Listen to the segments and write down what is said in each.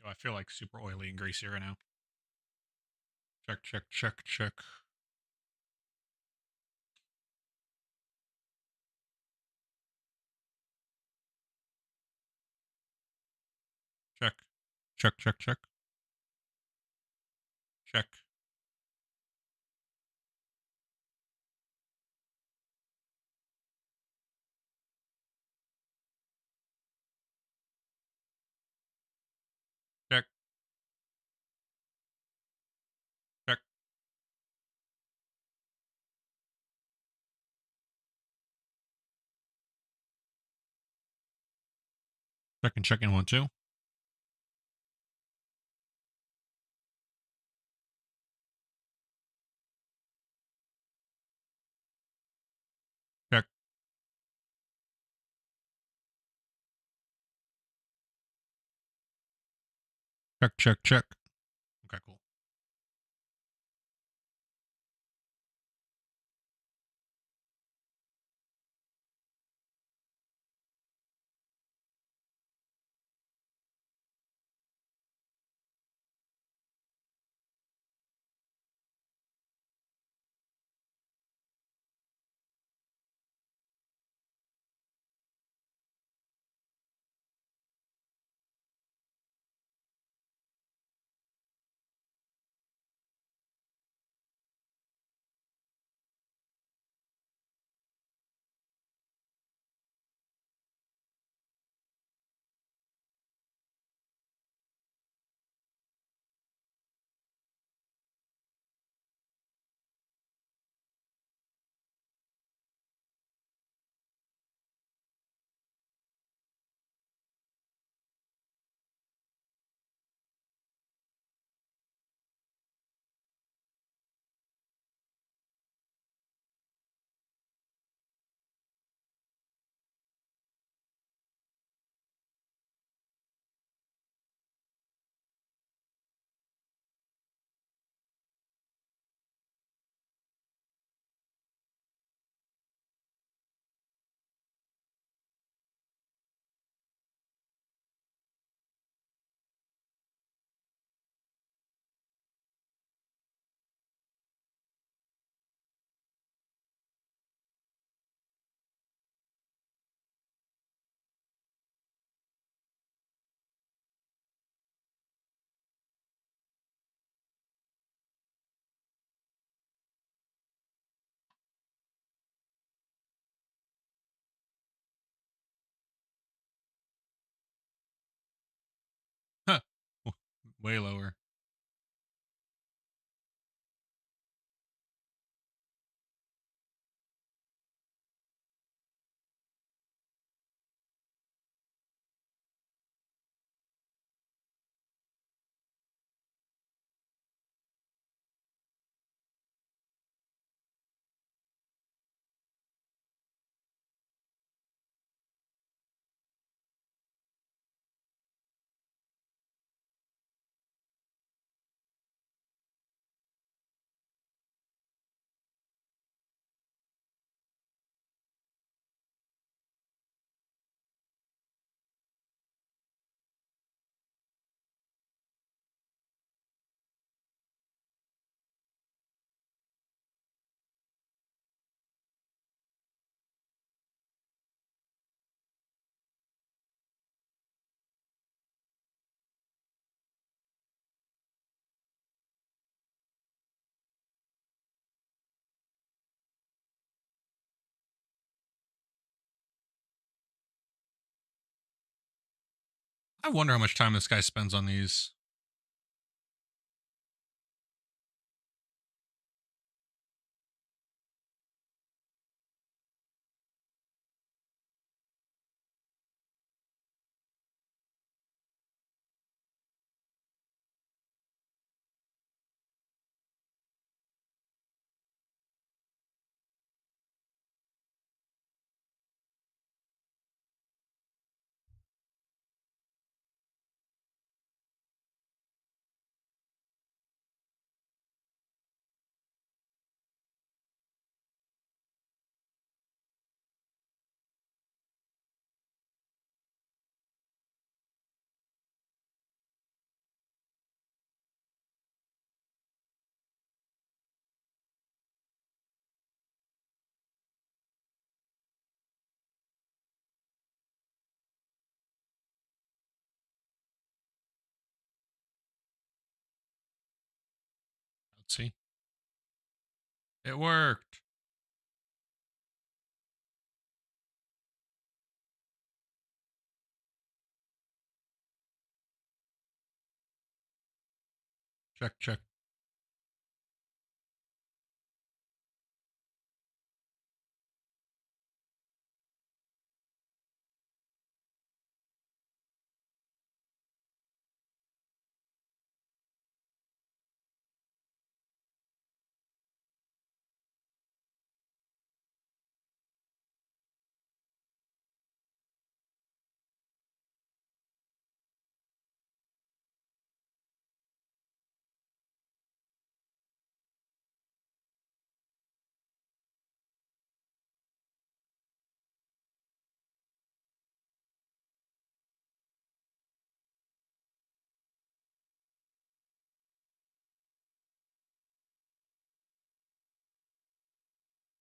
I feel like super oily and greasy right now. Check, check, check, check. Check. Check, check, check. Check. Check. Check. Checking 1, 2. Check. Check, check, check. Okay, cool. Huh. Way lower. I wonder how much time this guy spends on these. Let's see. It worked. Check, check.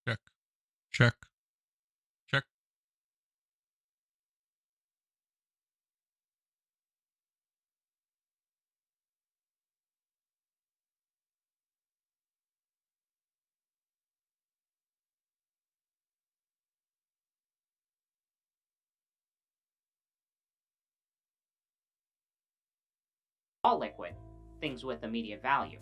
Check, check, check. All liquid, things with immediate value.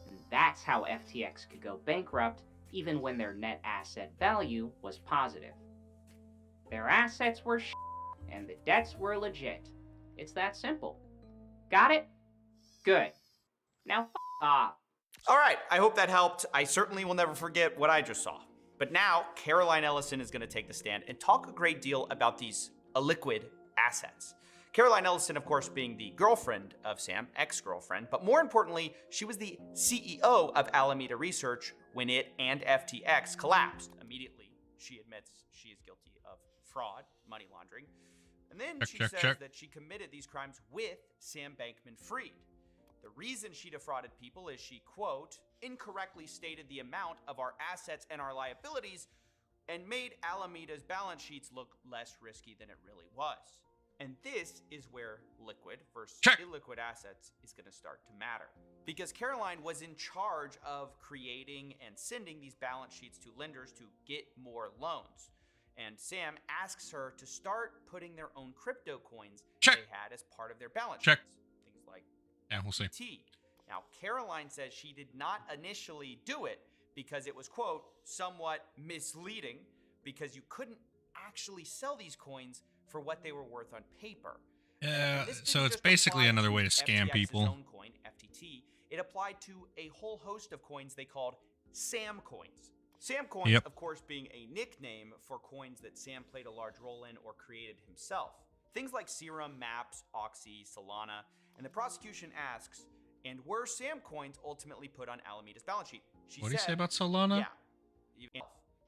And that's how FTX could go bankrupt even when their net asset value was positive. Their assets were and the debts were legit. It's that simple. Got it? Good. Now off. All right, I hope that helped. I certainly will never forget what I just saw. But now, Caroline Ellison is going to take the stand and talk a great deal about these illiquid assets. Caroline Ellison, of course, being the girlfriend of Sam, ex-girlfriend, but more importantly, she was the CEO of Alameda Research when it and FTX collapsed. Immediately, she admits she is guilty of fraud, money laundering, and then she says that she committed these crimes with Sam Bankman-Fried. The reason she defrauded people is she, quote, incorrectly stated the amount of our assets and our liabilities and made Alameda's balance sheets look less risky than it really was. And this is where liquid versus illiquid assets is going to start to matter. Because Caroline was in charge of creating and sending these balance sheets to lenders to get more loans. And Sam asks her to start putting their own crypto coins they had as part of their balance sheets. Things like we'll see. Now, Caroline says she did not initially do it because it was, quote, somewhat misleading because you couldn't actually sell these coins for what they were worth on paper. So it's basically another way to scam people. Own coin, FTT, it applied to a whole host of coins they called Sam coins. Sam coins, of course, being a nickname for coins that Sam played a large role in or created himself. Things like Serum, Maps, Oxy, Solana, and the prosecution asks, and were Sam coins ultimately put on Alameda's balance sheet? What do you say about Solana? Yeah.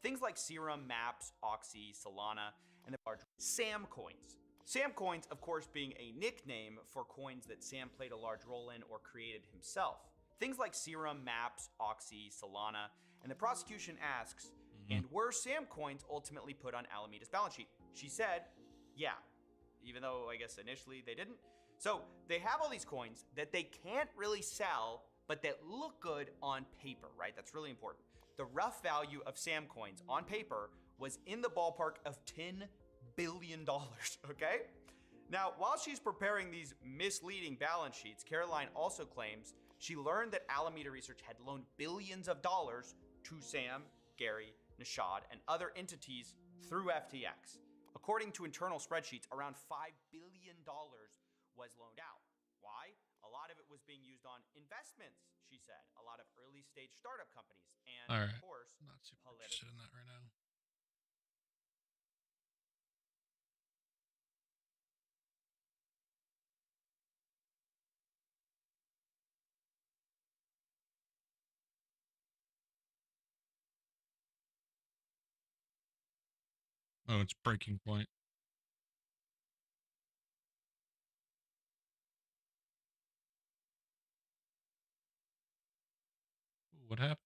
Things like Serum, Maps, Oxy, Solana, and the large Sam coins. Sam coins, of course, being a nickname for coins that Sam played a large role in or created himself. Things like Serum, Maps, Oxy, Solana, and the prosecution asks, and were Sam coins ultimately put on Alameda's balance sheet? She said, yeah, even though I guess initially they didn't. So they have all these coins that they can't really sell, but that look good on paper, right? That's really important. The rough value of Sam coins on paper was in the ballpark of $10 billion, okay? Now, while she's preparing these misleading balance sheets, Caroline also claims she learned that Alameda Research had loaned billions of dollars to Sam, Gary, Nishad, and other entities through FTX. According to internal spreadsheets, around $5 billion was loaned out. Why? A lot of it was being used on investments, she said. A lot of early stage startup companies. And of course, I'm not super interested in that right now. Oh, it's breaking point. What happened?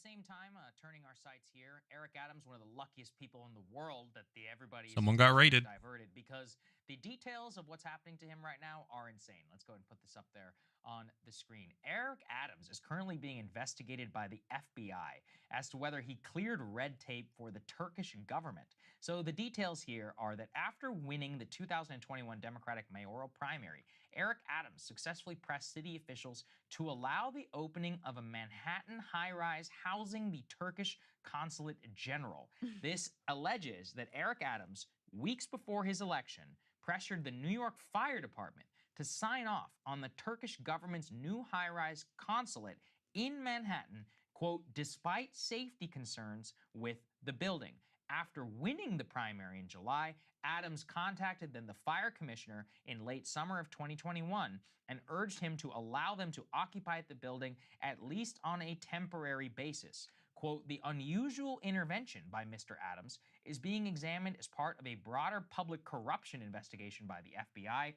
same time, turning our sights here, Eric Adams, one of the luckiest people in the world that everybody Someone got raided. diverted, because the details of what's happening to him right now are insane. Let's go ahead and put this up there on the screen. Eric Adams is currently being investigated by the FBI as to whether he cleared red tape for the Turkish government. So the details here are that after winning the 2021 Democratic mayoral primary, Eric Adams successfully pressed city officials to allow the opening of a Manhattan high-rise housing the Turkish Consulate General. This alleges that Eric Adams, weeks before his election, pressured the New York Fire Department to sign off on the Turkish government's new high-rise consulate in Manhattan, quote, despite safety concerns with the building. After winning the primary in July, Adams contacted then the fire commissioner in late summer of 2021 and urged him to allow them to occupy the building at least on a temporary basis. Quote, the unusual intervention by Mr. Adams is being examined as part of a broader public corruption investigation by the FBI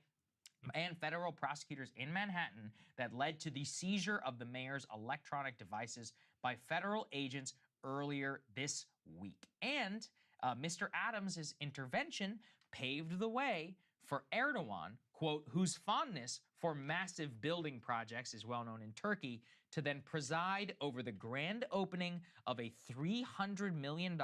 and federal prosecutors in Manhattan that led to the seizure of the mayor's electronic devices by federal agents earlier this week. And Mr. Adams' intervention paved the way for Erdogan, quote, whose fondness for massive building projects is well known in Turkey, to then preside over the grand opening of a $300 million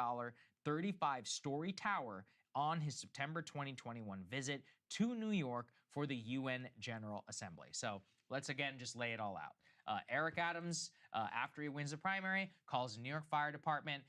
35-story tower on his September 2021 visit to New York for the UN General Assembly. So let's again just lay it all out. Eric Adams, after he wins the primary, calls the New York Fire Department,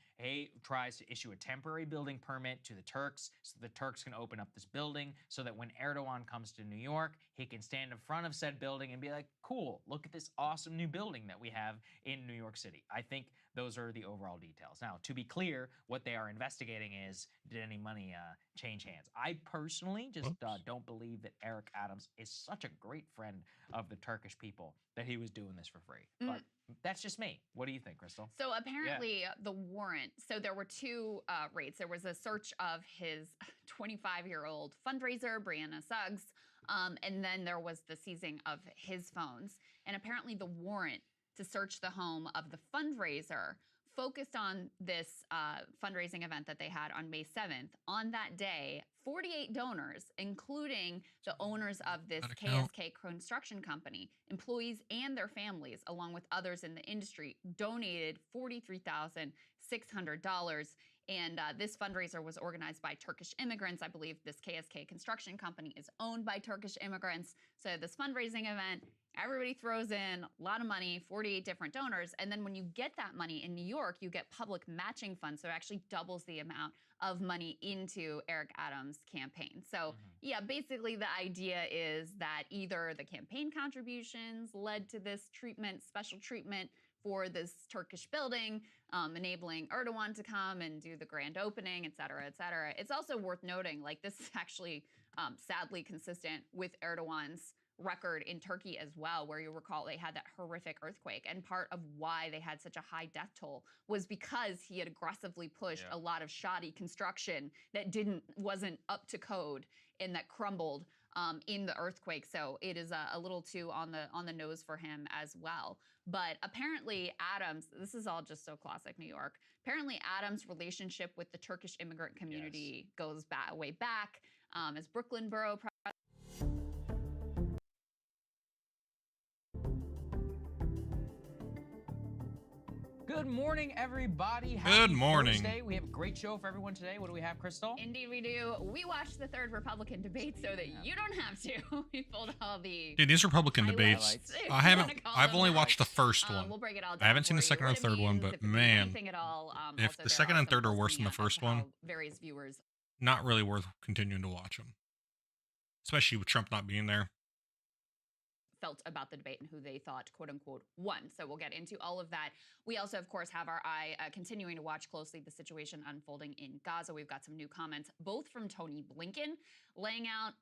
tries to issue a temporary building permit to the Turks so the Turks can open up this building so that when Erdogan comes to New York, he can stand in front of said building and be like, cool, look at this awesome new building that we have in New York City. I think those are the overall details. Now, to be clear, what they are investigating is, did any money change hands? I personally just don't believe that Eric Adams is such a great friend of the Turkish people that he was doing this for free. But that's just me. What do you think, Crystal? So apparently the warrant, so there were two raids. There was a search of his 25-year-old fundraiser, Brianna Suggs, and then there was the seizing of his phones. And apparently the warrant to search the home of the fundraiser focused on this fundraising event that they had on May 7th. On that day, 48 donors, including the owners of this KSK construction company, employees and their families, along with others in the industry, donated $43,600. And this fundraiser was organized by Turkish immigrants. I believe this KSK construction company is owned by Turkish immigrants. So this fundraising event, everybody throws in a lot of money, 48 different donors. And then when you get that money in New York, you get public matching funds. So it actually doubles the amount of money into Eric Adams' campaign. So yeah, basically the idea is that either the campaign contributions led to this treatment, special treatment for this Turkish building, enabling Erdogan to come and do the grand opening, et cetera, et cetera. It's also worth noting, like, this is actually sadly consistent with Erdogan's record in Turkey as well, where you recall they had that horrific earthquake. And part of why they had such a high death toll was because he had aggressively pushed a lot of shoddy construction that wasn't up to code and that crumbled in the earthquake. So it is a little too on the nose for him as well. But apparently Adams, this is all just so classic New York. Apparently Adams' relationship with the Turkish immigrant community goes way back. As Brooklyn Borough Good morning, everybody. Good morning. Thursday. We have a great show for everyone today. What do we have, Crystal? Indeed we do. We watched the third Republican debate so that you don't have to. We pulled all the Dude, these Republican debates, I've only watched the first one. We'll break it all down. I haven't seen the second or third one, but man, if the second and third are worse than the first one, various viewers not really worth continuing to watch them. Especially with Trump not being there. Felt about the debate and who they thought, quote unquote, won. So we'll get into all of that. We also, of course, have our eye continuing to watch closely the situation unfolding in Gaza. We've got some new comments, both from Tony Blinken, laying out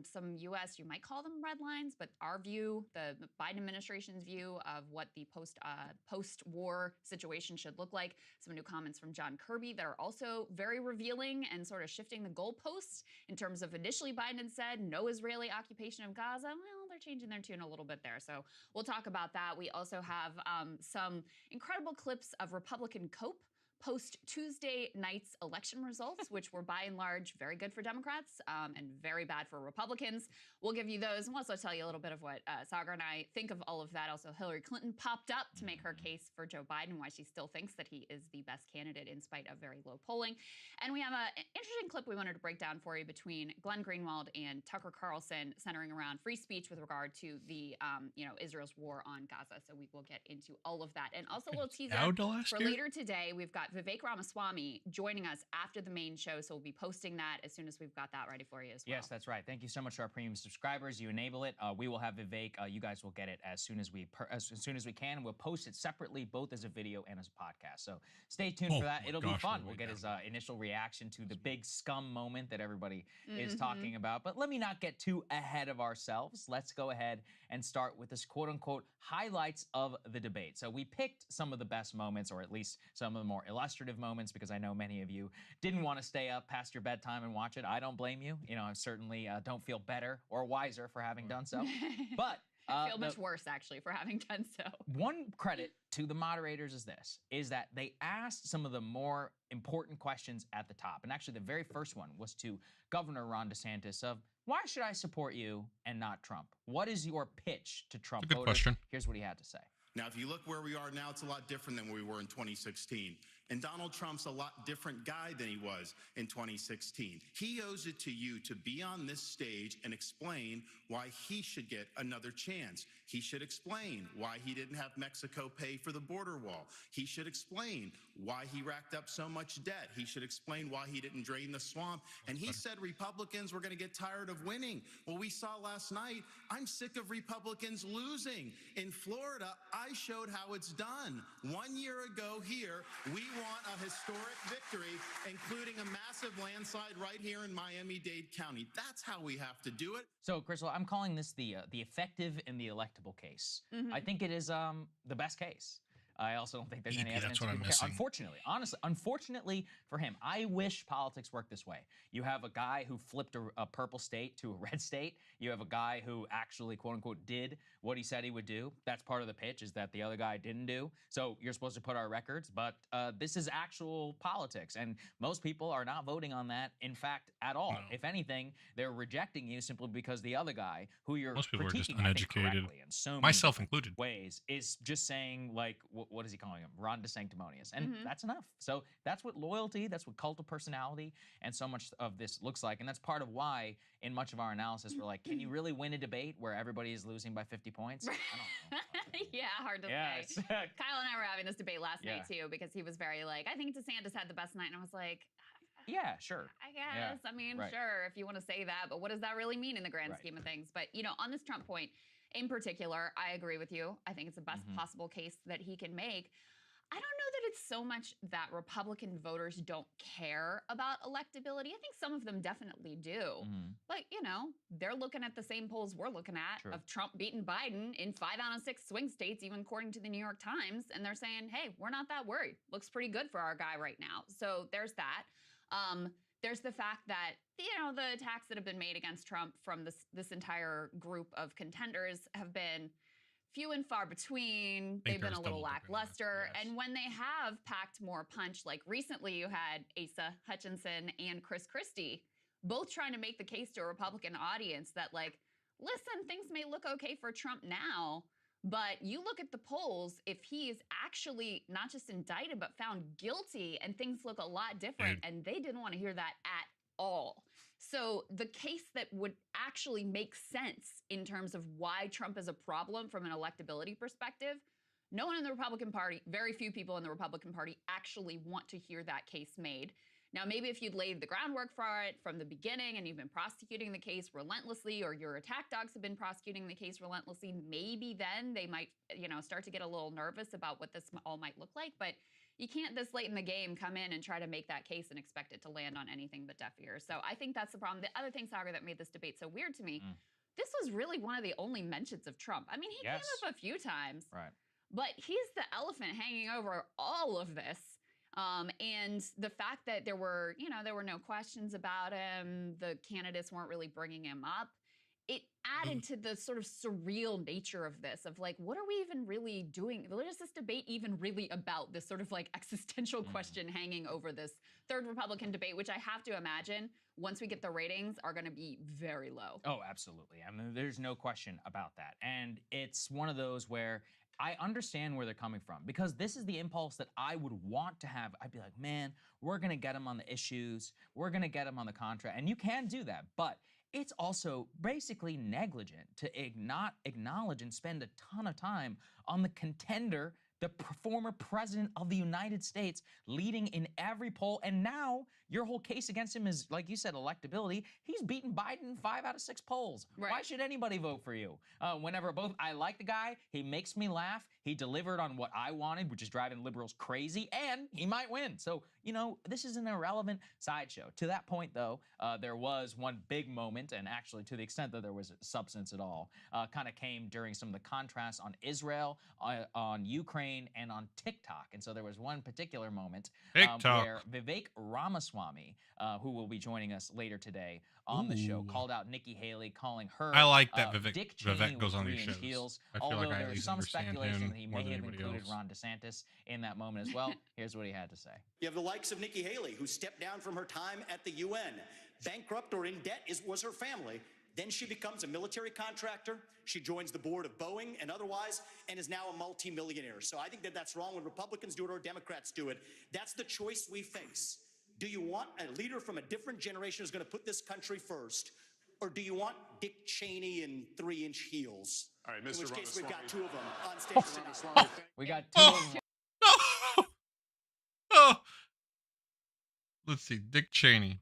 some U.S., you might call them red lines, but our view, the Biden administration's view of what the post-war situation should look like. Some new comments from John Kirby that are also very revealing and sort of shifting the goalposts in terms of initially Biden said no Israeli occupation of Gaza. Well, they're changing their tune a little bit there. So we'll talk about that. We also have some incredible clips of Republican Cope post Tuesday night's election results, which were by and large very good for Democrats and very bad for Republicans. We'll give you those, and we'll also tell you a little bit of what Sagar and I think of all of that. Also, Hillary Clinton popped up to make her case for Joe Biden, why she still thinks that he is the best candidate in spite of very low polling. And we have an interesting clip we wanted to break down for you between Glenn Greenwald and Tucker Carlson, centering around free speech with regard to the, Israel's war on Gaza. So we will get into all of that. And also a little teaser for later today. We've got Vivek Ramaswamy joining us after the main show, so we'll be posting that as soon as we've got that ready for you as well. Yes, that's right. Thank you so much to our premium subscribers. You enable it. We will have Vivek. You guys will get it as soon as we can. We'll post it separately, both as a video and as a podcast. So stay tuned for that. It'll be fun. We'll get his initial reaction to the big scum moment that everybody is talking about. But let me not get too ahead of ourselves. Let's go ahead and start with this quote-unquote highlights of the debate. So we picked some of the best moments, or at least some of the more illustrative moments, because I know many of you didn't want to stay up past your bedtime and watch it. I don't blame you. I certainly don't feel better or wiser for having done so. But I feel much worse, actually, for having done so. One credit to the moderators is that they asked some of the more important questions at the top. And actually, the very first one was to Governor Ron DeSantis of, why should I support you and not Trump? What is your pitch to Trump That's a good voters? question. Here's what he had to say. Now, if you look where we are now, it's a lot different than where we were in 2016. And Donald Trump's a lot different guy than he was in 2016. He owes it to you to be on this stage and explain why he should get another chance. He should explain why he didn't have Mexico pay for the border wall. He should explain why he racked up so much debt. He should explain why he didn't drain the swamp. And he said Republicans were going to get tired of winning. Well, we saw last night, I'm sick of Republicans losing. In Florida, I showed how it's done. 1 year ago here, we want a historic victory, including a massive landslide right here in Miami-Dade County. That's how we have to do it. So, Crystal, I'm calling this the effective and the electable case. I think it is the best case. I also don't think there's any evidence. That's what I'm missing. Unfortunately for him, I wish politics worked this way. You have a guy who flipped a purple state to a red state. You have a guy who actually, quote unquote, did what he said he would do. That's part of the pitch, is that the other guy didn't do. So you're supposed to put our records, but this is actual politics. And most people are not voting on that, in fact, at all. No. If anything, they're rejecting you simply because the other guy, who you're Most people are just critiquing, I think, uneducated, correctly in so many myself included. ways, is just saying, like, what is he calling him? Ron DeSanctimonious. And that's enough. So that's what loyalty, that's what cult of personality, and so much of this looks like. And that's part of why, in much of our analysis, we're like, can you really win a debate where everybody is losing by 50 points? I don't know. Yeah, hard to Yes. say. Kyle and I were having this debate last night, too, because he was very like, I think DeSantis had the best night. And I was like, Yeah, sure. I guess. Yeah, I mean, right. sure, if you want to say that, but what does that really mean in the grand Right. scheme of things? But, on this Trump point in particular, I agree with you. I think it's the best possible case that he can make. I don't know that it's so much that Republican voters don't care about electability. I think some of them definitely do. But, they're looking at the same polls we're looking at True. of Trump beating Biden in 5 out of 6 swing states, even according to the New York Times. And they're saying, hey, we're not that worried. Looks pretty good for our guy right now. So there's that. There's the fact that, the attacks that have been made against Trump from this entire group of contenders have been few and far between. They've been there's a little double dipping lackluster. Yes. And when they have packed more punch, like recently you had Asa Hutchinson and Chris Christie, both trying to make the case to a Republican audience that, like, listen, things may look okay for Trump now, but you look at the polls, if he is actually not just indicted, but found guilty, and things look a lot different. And they didn't want to hear that at all. So the case that would actually make sense in terms of why Trump is a problem from an electability perspective, no one in the Republican Party, very few people in the Republican Party actually want to hear that case made. Now, maybe if you'd laid the groundwork for it from the beginning and you've been prosecuting the case relentlessly, or your attack dogs have been prosecuting the case relentlessly, maybe then they might, start to get a little nervous about what this all might look like. But you can't this late in the game come in and try to make that case and expect it to land on anything but deaf ears. So I think that's the problem. The other thing, Sagar, that made this debate so weird to me, this was really one of the only mentions of Trump. I mean, he came up a few times, Right. but he's the elephant hanging over all of this. And the fact that there were no questions about him, the candidates weren't really bringing him up, it added to the sort of surreal nature of this, of like, what are we even really doing? What is this debate even really about? This sort of like existential question hanging over this third Republican debate, which I have to imagine once we get the ratings are going to be very low. Oh, absolutely. I mean, there's no question about that. And it's one of those where I understand where they're coming from, because this is the impulse that I would want to have. I'd be like, man, we're going to get them on the issues. We're going to get them on the contract. And you can do that. But it's also basically negligent to not acknowledge and spend a ton of time on the contender, the former president of the United States, leading in every poll. And now your whole case against him is, like you said, electability. He's beaten Biden in 5 out of 6 polls. Right. Why should anybody vote for you? I like the guy. He makes me laugh. He delivered on what I wanted, which is driving liberals crazy, and he might win. So, this is an irrelevant sideshow. To that point, though, there was one big moment, and actually to the extent that there was substance at all, kind of came during some of the contrasts on Israel, on Ukraine, and on TikTok. And so there was one particular moment where Vivek Ramaswamy, who will be joining us later today on the show, called out Nikki Haley, calling her I like that Dick Cheney Vivek goes on with these 3 inch shows. heels. I feel Although like I at there's least some understand speculation him that he more may than have anybody included else. Ron DeSantis in that moment as well. Here's what he had to say. You have the likes of Nikki Haley, who stepped down from her time at the UN. Bankrupt or in debt was her family. Then she becomes a military contractor. She joins the board of Boeing and otherwise, and is now a multimillionaire. So I think that that's wrong when Republicans do it or Democrats do it. That's the choice we face. Do you want a leader from a different generation who's going to put this country first? Or do you want Dick Cheney in 3 inch heels? All right, In Mr. which case, we've got Ramaswamy. 2 of them on stage tonight. We got 2 of them. No. Oh. Let's see. Dick Cheney.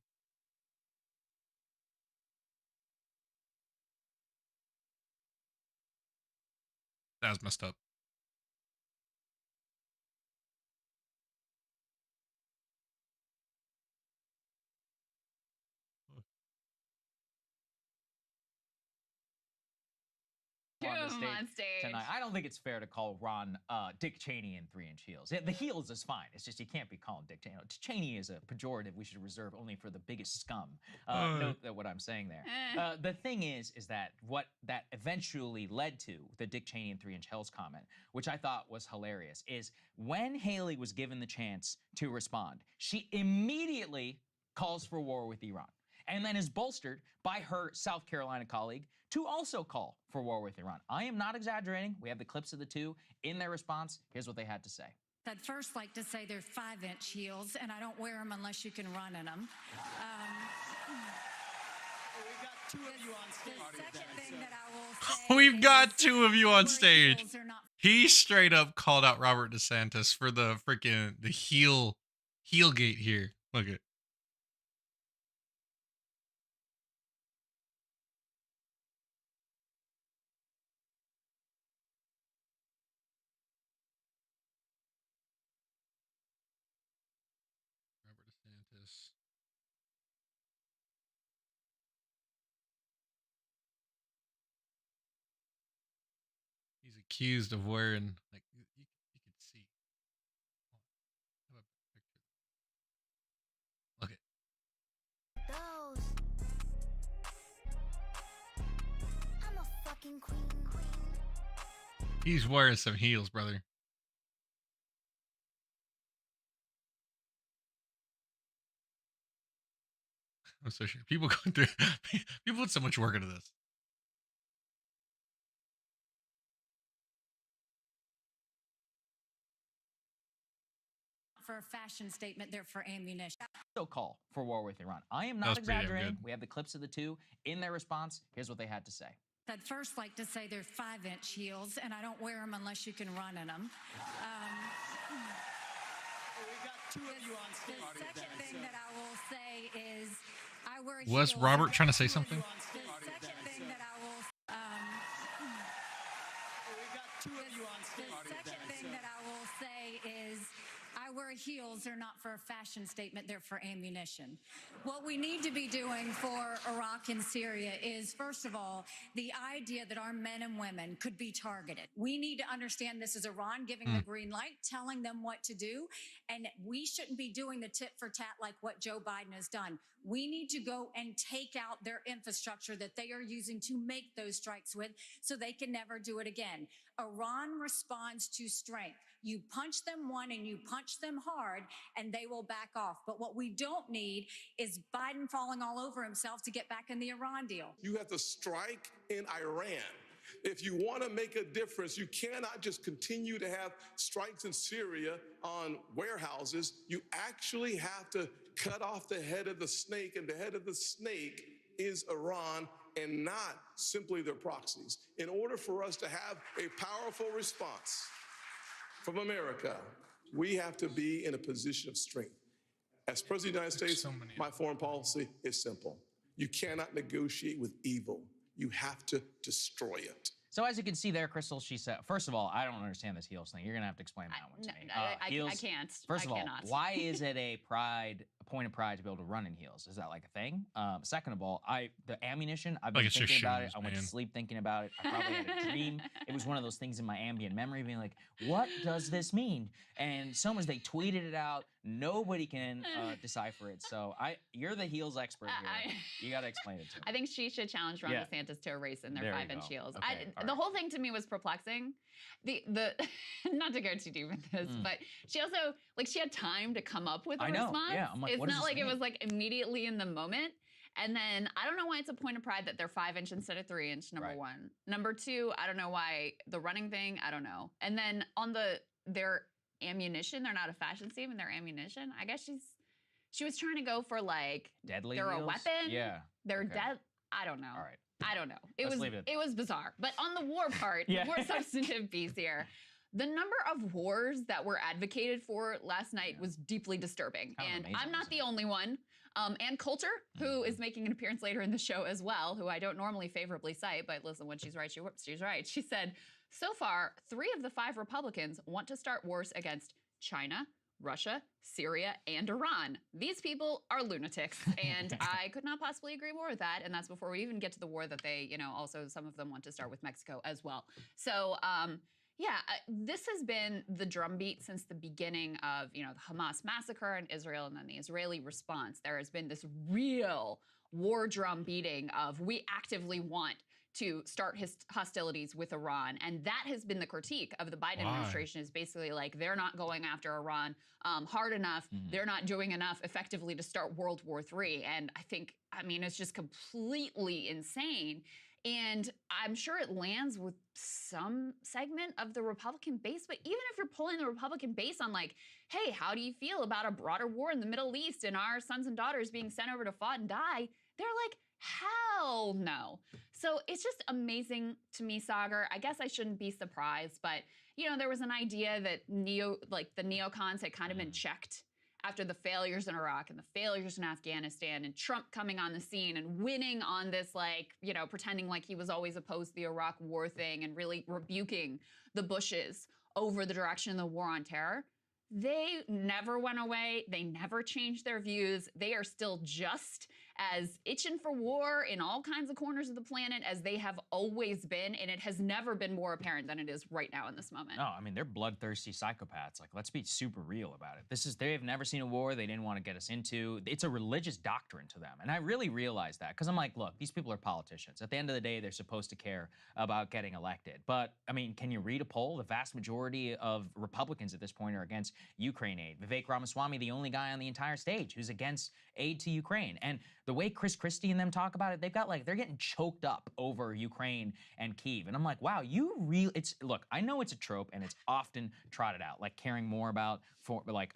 That's messed up. On stage. Tonight. I don't think it's fair to call Ron Dick Cheney in 3 inch heels. Yeah, the heels is fine. It's just you can't be calling Dick Cheney. Cheney is a pejorative we should reserve only for the biggest scum. Note that what I'm saying there. The thing is that what that eventually led to, the Dick Cheney in 3 inch heels comment, which I thought was hilarious, is when Haley was given the chance to respond, she immediately calls for war with Iran, and then is bolstered by her South Carolina colleague to also call for war with Iran. I am not exaggerating. We have the clips of the two in their response. Here's what they had to say. I'd first like to say they're 5 inch heels, and I don't wear them unless you can run in them. We've got 2 of you on stage. The second thing that I will say We've got is 2 of you on our stage. heels are not He straight up called out Robert DeSantis for the freaking heel gate here. Look at. Robert DeSantis. He's accused of wearing, like, you could see. How about a picture? Look at. Those. I'm a fucking queen. He's wearing some heels, brother. I'm so sure. People going through. People put so much work into this. for a fashion statement, they're for ammunition. So call for war with Iran. I am That not was pretty damn exaggerating. good. We have the clips of the two in their response. Here's what they had to say. I'd first like to say they're 5 inch heels, and I don't wear them unless you can run in them. We've got 2 of you on stage. The second thing that I will say is I wear Was heels. Robert trying to say something? The second thing that I will We've got 2 of you on stage. the second thing that I will say is I wear heels. They're not for a fashion statement. They're for ammunition. What we need to be doing for Iraq and Syria is, first of all, the idea that our men and women could be targeted. We need to understand this is Iran giving the green light, telling them what to do. And we shouldn't be doing the tit for tat like what Joe Biden has done. We need to go and take out their infrastructure that they are using to make those strikes with so they can never do it again. Iran responds to strength. You punch them one and you punch them hard and they will back off. But what we don't need is Biden falling all over himself to get back in the Iran deal. You have to strike in Iran. If you want to make a difference, you cannot just continue to have strikes in Syria on warehouses. You actually have to cut off the head of the snake, and the head of the snake is Iran and not simply their proxies. In order for us to have a powerful response from America, we have to be in a position of strength. As President of the United States, my foreign policy is simple. You cannot negotiate with evil. You have to destroy it. So as you can see there, Crystal, she said, first of all, I don't understand this heels thing. You're going to have to explain that one to me. I Heels, can't. First of I all, cannot. why is it a point of pride to be able to run in heels? Is that like a thing? Second of all, the ammunition, I've been Like it's just thinking about it. shoes, I went to man. sleep thinking about it. I probably had a dream. It was one of those things in my ambient memory being like, what does this mean? And they tweeted it out. Nobody can decipher it. So you're the heels expert here. You got to explain it to me. I think she should challenge Ron DeSantis to a race in their There you 5-inch go. heels. Okay, all The right. whole thing to me was perplexing. The not to go too deep into this, but she also she had time to come up with a I know, response. yeah. I'm like, it's what does not this like it mean? was like immediately in the moment. And then I don't know why it's a point of pride that they're 5-inch instead of 3-inch. Number Right. one. Number two, I don't know why the running thing. I don't know. And then on their ammunition, they're not a fashion statement. Their ammunition. I guess she was trying to go for like Deadly they're heels? a weapon. Yeah. They're Okay. dead. I don't know. All right. I don't know. Let's leave it. It was bizarre. But on the war part, Yeah. the more substantive piece here, the number of wars that were advocated for last night was deeply disturbing. Kind of And amazing, I'm not isn't the it? only one. Ann Coulter, who is making an appearance later in the show as well, who I don't normally favorably cite, but listen, when she's right, she's right. She said, so far, 3 of the 5 Republicans want to start wars against China, Russia, Syria, and Iran. These people are lunatics, and I could not possibly agree more with that. And that's before we even get to the war that they, also some of them want to start with Mexico as well. So, this has been the drumbeat since the beginning of, the Hamas massacre in Israel and then the Israeli response. There has been this real war drum beating of we actively want to start hostilities with Iran. And that has been the critique of the Biden administration is basically like, they're not going after Iran hard enough. They're not doing enough effectively to start World War III. And it's just completely insane. And I'm sure it lands with some segment of the Republican base. But even if you're pulling the Republican base on like, hey, how do you feel about a broader war in the Middle East and our sons and daughters being sent over to fight and die? They're like, hell no. So it's just amazing to me, Sagar. I guess I shouldn't be surprised, but there was an idea that the neocons had kind of been checked after the failures in Iraq and the failures in Afghanistan and Trump coming on the scene and winning on this, pretending like he was always opposed to the Iraq war thing and really rebuking the Bushes over the direction of the war on terror. They never went away. They never changed their views. They are still just as itching for war in all kinds of corners of the planet as they have always been. And it has never been more apparent than it is right now in this moment. No, they're bloodthirsty psychopaths. Like, let's be super real about it. They have never seen a war they didn't want to get us into. It's a religious doctrine to them. And I really realize that because I'm like, look, these people are politicians. At the end of the day, they're supposed to care about getting elected. But can you read a poll? The vast majority of Republicans at this point are against Ukraine aid. Vivek Ramaswamy, the only guy on the entire stage who's against aid to Ukraine. And the way Chris Christie and them talk about it, they're getting choked up over Ukraine and Kyiv. And I'm like, wow, look, I know it's a trope and it's often trotted out, like caring more about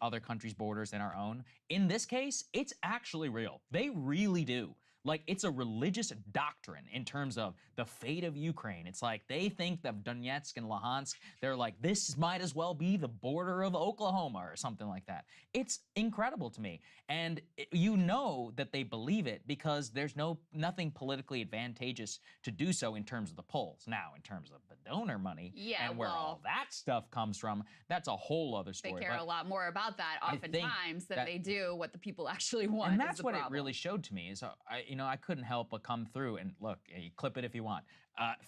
other countries' borders than our own. In this case, it's actually real. They really do Like, it's a religious doctrine in terms of the fate of Ukraine. It's like they think that Donetsk and Luhansk, they're like, this might as well be the border of Oklahoma or something like that. It's incredible to me. And you know that they believe it because there's nothing politically advantageous to do so in terms of the polls. Now, in terms of the donor money Yeah, and where all that stuff comes from, that's a whole other They story. care But a lot more about that I think oftentimes than that- they do what the people actually want. And is that's the what it problem. really showed to me is, I couldn't help but come through and look, you clip it if you want.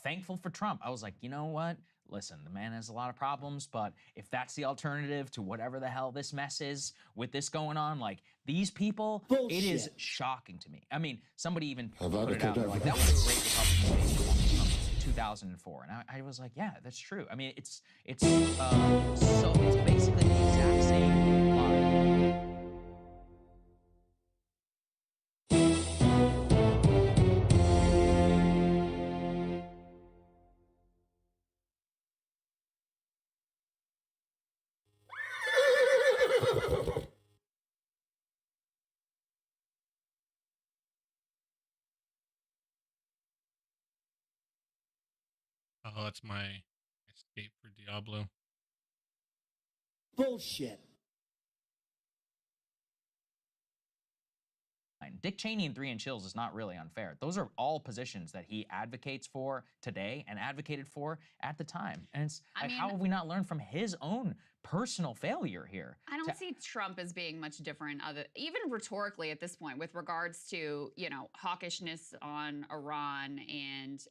Thankful for Trump. I was like, you know what? Listen, the man has a lot of problems, but if that's the alternative to whatever the hell this mess is with this going on, like these people, it is shocking to me. I mean, somebody even put it out there like, that was a great Republican debate from 2004. And I was like, yeah, that's true. I mean, it's basically the exact same line. Oh, that's my escape for Diablo. Bullshit. Dick Cheney and 3 Inch Hills is not really unfair. Those are all positions that he advocates for today and advocated for at the time. And it's I like, mean, how have we not learned from his own personal failure here? I don't see Trump as being much different, even rhetorically at this point, with regards to, you know, hawkishness on Iran and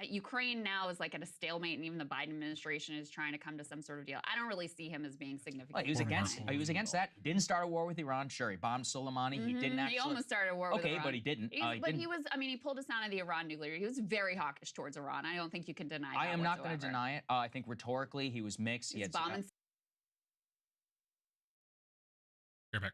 Ukraine now is like at a stalemate, and even the Biden administration is trying to come to some sort of deal. I don't really see him as being significant. Well, he was against that. He didn't start a war with Iran. Sure, he bombed Soleimani. He didn't actually. He almost started a war with Iran. Okay, but he didn't. He was. I mean, he pulled us out of the Iran nuclear. He was very hawkish towards Iran. I don't think you can deny that. I am not going to whatsoever. deny it. I think rhetorically he was mixed. He He's had bombing. You're back.